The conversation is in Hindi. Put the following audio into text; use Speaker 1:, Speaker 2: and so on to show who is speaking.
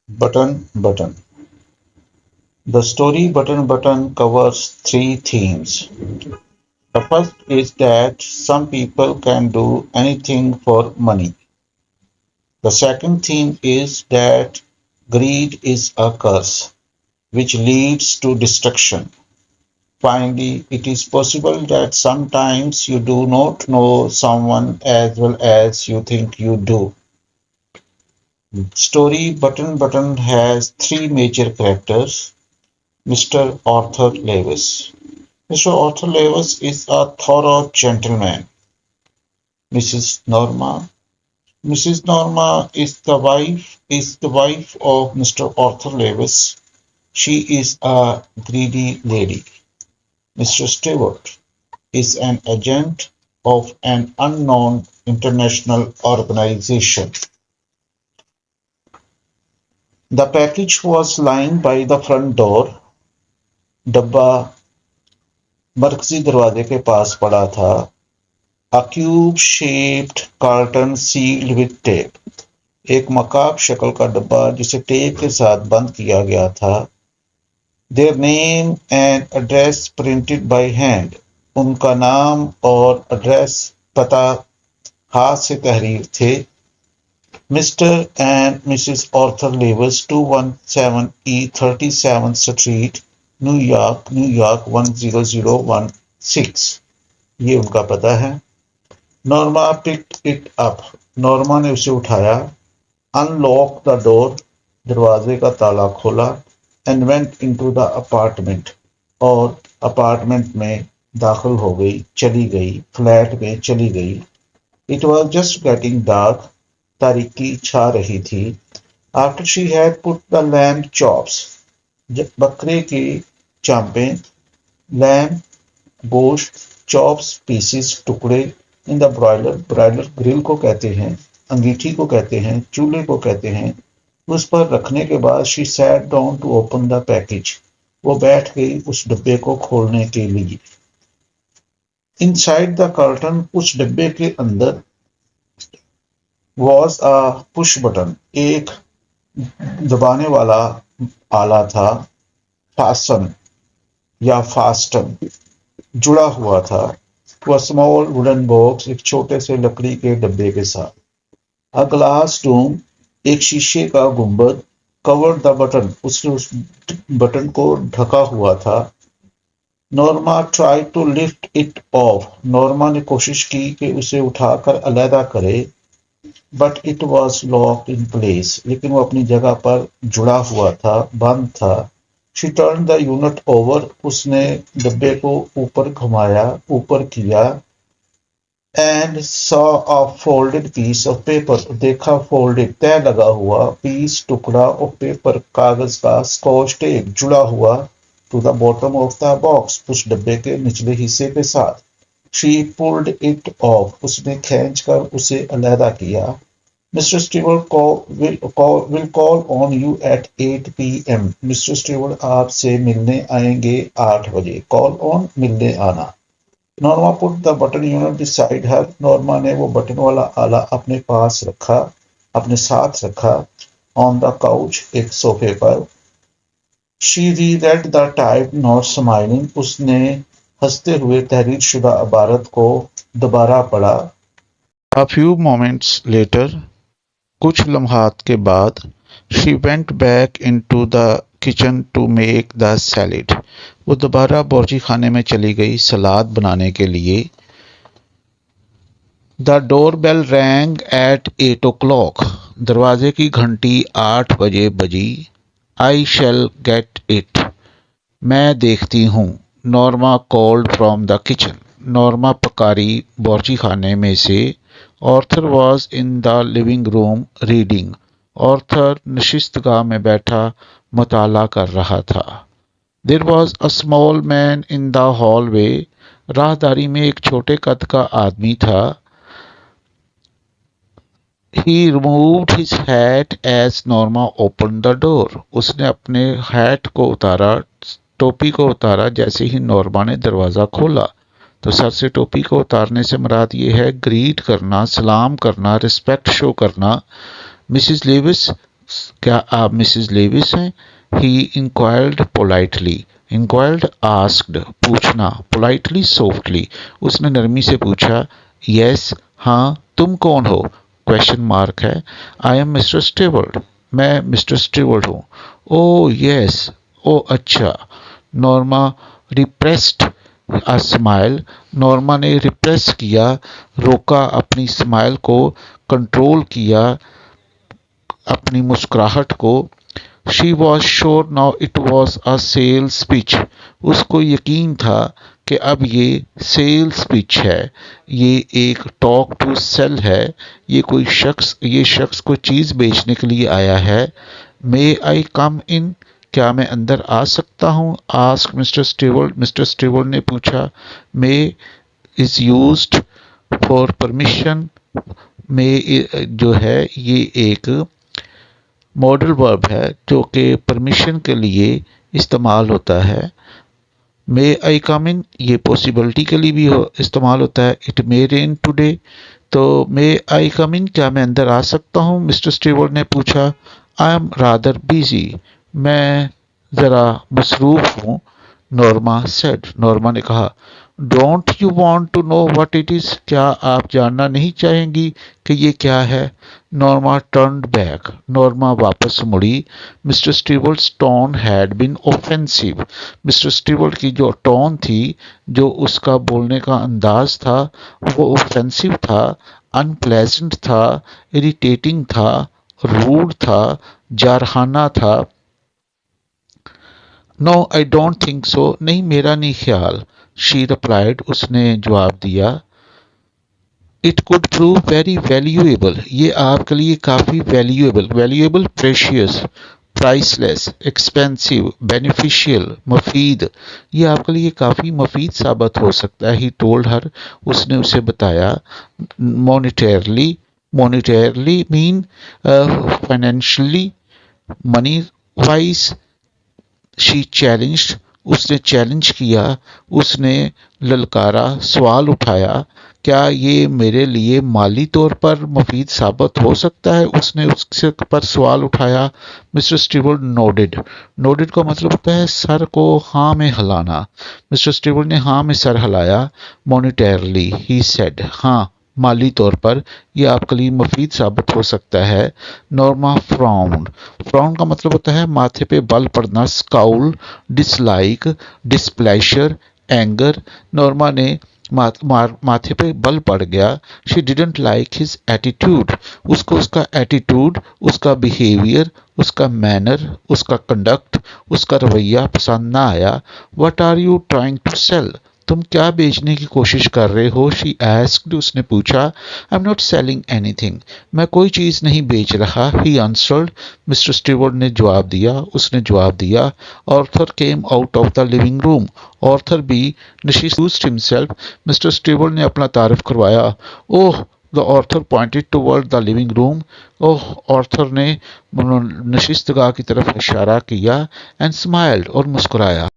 Speaker 1: Button Button. The story Button Button covers three themes. The first is that some people can do anything for money. The second theme is that greed is a curse which leads to destruction. Finally, it is possible that sometimes you do not know someone as well as you think you do. Story Button Button has three major characters. Mr. Arthur Lewis. Mr. Arthur Lewis is a thorough gentleman. Mrs. Norma. Mrs. Norma is the wife of Mr. Arthur Lewis. She is a greedy lady. Mr. Stewart is an agent of an unknown international organization. The package was lying by the front door. डब्बा मरकजी दरवाजे के पास पड़ा था. A cube-shaped carton sealed with tape. एक मकाब शक्ल का डब्बा जिसे टेप के साथ बंद किया गया था. Their name and address printed by hand. उनका नाम और एड्रेस पता हाथ से तहरीर थे. Mr. and Mrs. Arthur Lewis, 217 E 37th Street, New York 10016. ये उनका पता है. Norma picked it up. Norma ने उसे उठाया. Unlocked the door. दरवाजे का ताला खोला. And went into the apartment. और अपार्टमेंट में दाखिल हो गई, चली गई, फ्लैट में चली गई. It was just getting dark. तारीकी छा रही थी. After she had put the lamb chops. बकरे की चांपें, लैम गोश्त, चॉप्स पीसेस टुकड़े, in the broiler. Broiler grill को कहते हैं, अंगीठी को कहते हैं, चूल्हे को कहते हैं. उस पर रखने के बाद she sat down to open the package. वो बैठ गई उस डब्बे को खोलने के लिए. इनसाइड द कर्टन, उस डब्बे के अंदर, वॉज अ पुश बटन. एक दबाने वाला आला था. फासन या फास्टन जुड़ा हुआ था. To a small wooden box, एक छोटे से लकड़ी के डब्बे के साथ. अ ग्लास डोम, एक शीशे का गुंबद. कवर्ड द बटन, उसने उस बटन को ढका हुआ था. Norma try to lift it off. Norma ने कोशिश की कि उसे उठाकर अलहदा करे. But it was locked in place, लेकिन वो अपनी जगह पर जुड़ा हुआ था, बंद था. She turn the unit over. उसने डब्बे को ऊपर घुमाया, ऊपर किया. And saw a folded piece of paper. देखा फोल्डेड तय लगा हुआ पीस, टुकड़ा ऑफ पेपर, कागज का, स्कॉच टेप जुड़ा हुआ. To the bottom of the box, उस डब्बे के निचले हिस्से के साथ. She pulled it off. उसने खींच कर उसे अलहदा किया. Mr. Stewart will call on you at 8 p.m. Mr. Stewart आपसे मिलने आएंगे 8 बजे. Call on मिलने आना. Norma put the button unit beside her. Norma ने वो बटन वाला आला अपने पास रखा, अपने साथ रखा. On the couch, एक सोफे पर. She reread the type, not smiling. उसने हंसते हुए तहरीर शुदा इबारत को दोबारा पढ़ा. A few moments later, कुछ लम्हात के बाद, she went back into the kitchen to make the salad. वो दोबारा बावर्ची खाने में चली गई सलाद बनाने के लिए. The door bell rang at 8 o'clock. दरवाजे की घंटी 8 बजे बजी. I shall get it. मैं देखती हूँ. Norma called from the kitchen. Norma पकारी बावर्ची खाने में से. Arthur was in the living room reading. Arthur नशिस्तगाह में बैठा मुताला कर रहा था. There was a small man in the hallway. राहदारी में एक छोटे कद का आदमी था. He removed his hat as Norma open the door. उसने अपने हैट को उतारा, टोपी को उतारा जैसे ही नॉर्मा ने दरवाज़ा खोला. तो सर से टोपी को उतारने से मुराद ये है ग्रीट करना, सलाम करना, रिस्पेक्ट शो करना. मिसिस लेविस
Speaker 2: क्या आप मिसेस लेविस हैं? ही इंक्वायर्ड पोलाइटली। इंक्वायर्ड आस्क्ड पूछना, पोलाइटली सॉफ्टली उसने नरमी से पूछा। यस हाँ, तुम कौन हो? क्वेश्चन मार्क है। I am mister steward. मैं मिस्टर स्टीवर्ड हूँ। ओ यस, ओ अच्छा। Norma repressed a smile. Norma ने रिप्रेस किया, रोका, अपनी स्माइल को कंट्रोल किया, अपनी मुस्कुराहट को। She was sure now it was a sale speech. उसको यकीन था कि अब ये सेल स्पीच है, ये एक टॉक टू सेल है, ये शख्स कोई चीज़ बेचने के लिए आया है। मे आई कम इन? क्या मैं अंदर आ सकता हूँ? आस्क मिस्टर स्टीवर्ड ने पूछा। मे इज़ यूज्ड फॉर परमिशन। मे जो है ये एक मॉडल वर्ब है जो कि परमिशन के लिए इस्तेमाल होता है। मे आई कम इन ये पॉसिबिलिटी के लिए भी इस्तेमाल होता है। It may rain today. तो मे आई कम इन, क्या मैं अंदर आ सकता हूँ? मिस्टर स्टीवर्ड ने पूछा। I am rather busy. मैं ज़रा मसरूफ़ हूँ। Norma said. नॉर्मा ने कहा। Don't you want to know what it is? क्या आप जानना नहीं चाहेंगी कि ये क्या है? Norma turned back. नॉर्मा वापस मुड़ी। Mister Steward's tone had been offensive. Mister Steward की जो टोन थी, जो उसका बोलने का अंदाज था, वो ऑफेंसिव था, अनप्लेजेंट था, इरिटेटिंग था, रूड था, जारहाना था। No I don't think so. नहीं, मेरा नहीं ख्याल। She replied. उसने जवाब दिया। It could prove very valuable. ये आपके लिए काफ़ी valuable, valuable precious, priceless, expensive, beneficial, मुफीद, ये आपके लिए काफ़ी मुफीद साबित हो सकता है। He told her. उसने उसे बताया। Monetarily. Monetarily mean financially, money wise. She challenged. उसने चैलेंज किया, उसने ललकारा, सवाल उठाया। क्या ये मेरे लिए माली तौर पर मुफीद साबित हो सकता है? उसने उससे पर सवाल उठाया। Mister steward nodded. नोडेड का मतलब होता है सर को हाँ में हिलाना। मिस्टर स्टीवर्ड ने हाँ में सर हिलाया। मोनिटरली ही सेड। हाँ, माली तौर पर यह आपके लिए मुफीद साबित हो सकता है। Norma frowned. फ्राउन का मतलब होता है माथे पे बल पड़ना, स्काउल, डिसलाइक, डिस्प्लेशर, एंगर। नॉर्मा ने माथे पे बल पड़ गया। She didn't like his attitude. उसको उसका एटीट्यूड, उसका बिहेवियर, उसका मैनर, उसका कंडक्ट, उसका रवैया पसंद ना आया। What are you trying to sell? तुम क्या बेचने की कोशिश कर रहे हो? She asked. उसने पूछा। I am not selling anything. मैं कोई चीज़ नहीं बेच रहा। He answered. मिस्टर स्टीवर्ड ने जवाब दिया। उसने जवाब दिया। Arthur came out of the living room. Arthur भी इंट्रोड्यूस्ड हिमसेल्फ। मिस्टर स्टीवर्ड ने अपना तारुफ करवाया। Oh, the Arthur pointed toward the living room. Oh, Arthur ने नशिस्तगाह की तरफ इशारा किया। एंड स्माइल्ड, और मुस्कुराया।